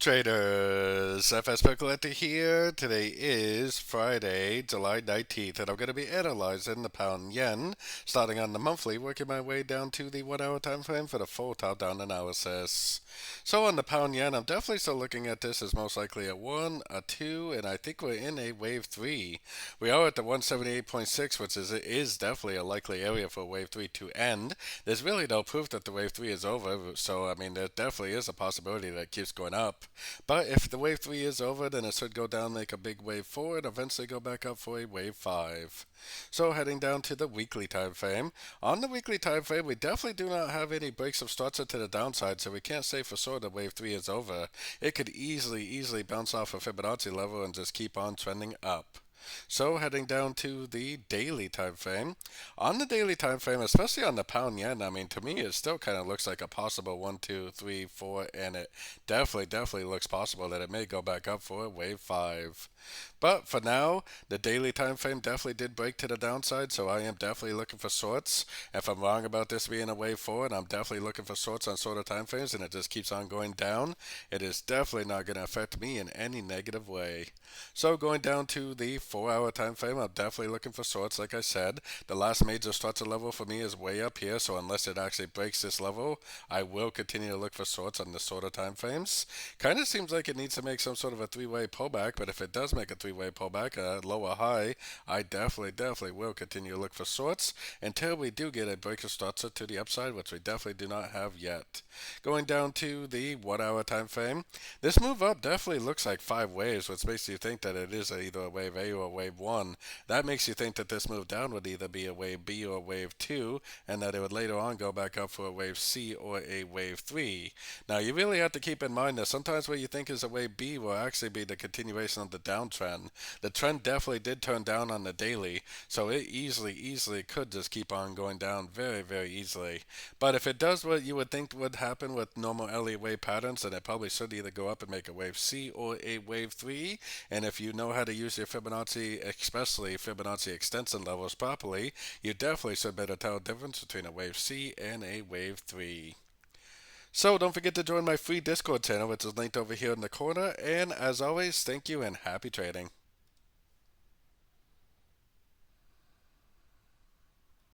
Traders, FX Pip Collector here. Today is Friday, July 19th, and I'm going to be analyzing the pound yen, starting on the monthly, working my way down to the 1 hour time frame for the full top-down analysis. So on the pound yen, I'm definitely still looking at this as most likely a 1, a 2, and I think we're in a wave 3. We are at the 178.6, which is definitely a likely area for wave 3 to end. There's really no proof that the wave 3 is over, so I mean, there definitely is a possibility that it keeps going up. But if the wave 3 is over, then it should go down, make a big wave forward, eventually go back up for a wave 5. So heading down to the weekly time frame. On the weekly time frame, we definitely do not have any breaks of structure to the downside, so we can't say for sure that wave 3 is over. It could easily bounce off a Fibonacci level and just keep on trending up. So heading down to the daily time frame. On the daily time frame, especially on the pound yen, I mean, to me, it still kind of looks like a possible 1, 2, 3, 4, and it definitely looks possible that it may go back up for a wave 5. But for now, the daily time frame definitely did break to the downside, so I am definitely looking for shorts. If I'm wrong about this being a wave forward, I'm definitely looking for shorts on shorter time frames, and it just keeps on going down. It is definitely not going to affect me in any negative way. So going down to the 4 hour time frame, I'm definitely looking for shorts. Like I said, the last major structure level for me is way up here, so unless it actually breaks this level, I will continue to look for shorts on the shorter time frames. Kind of seems like it needs to make some sort of a three-way pullback, but if it does make a three-way pullback, a lower high, I definitely will continue to look for shorts until we do get a break of structure to the upside, which we definitely do not have yet. Going down to the 1 hour time frame, this move up definitely looks like 5 waves, which makes you think that it is either a wave A or a wave 1. That makes you think that this move down would either be a wave B or a wave 2, and that it would later on go back up for a wave C or a wave 3. Now, you really have to keep in mind that sometimes what you think is a wave B will actually be the continuation of the downtrend. The trend definitely did turn down on the daily, so it easily could just keep on going down very easily. But if it does what you would think would happen with normal Elliot wave patterns, then it probably should either go up and make a wave C or a wave 3. And if you know how to use your Fibonacci, especially Fibonacci extension levels properly, you definitely should be able to tell the difference between a wave C and a wave 3. So don't forget to join my free Discord channel, which is linked over here in the corner. And as always, thank you and happy trading.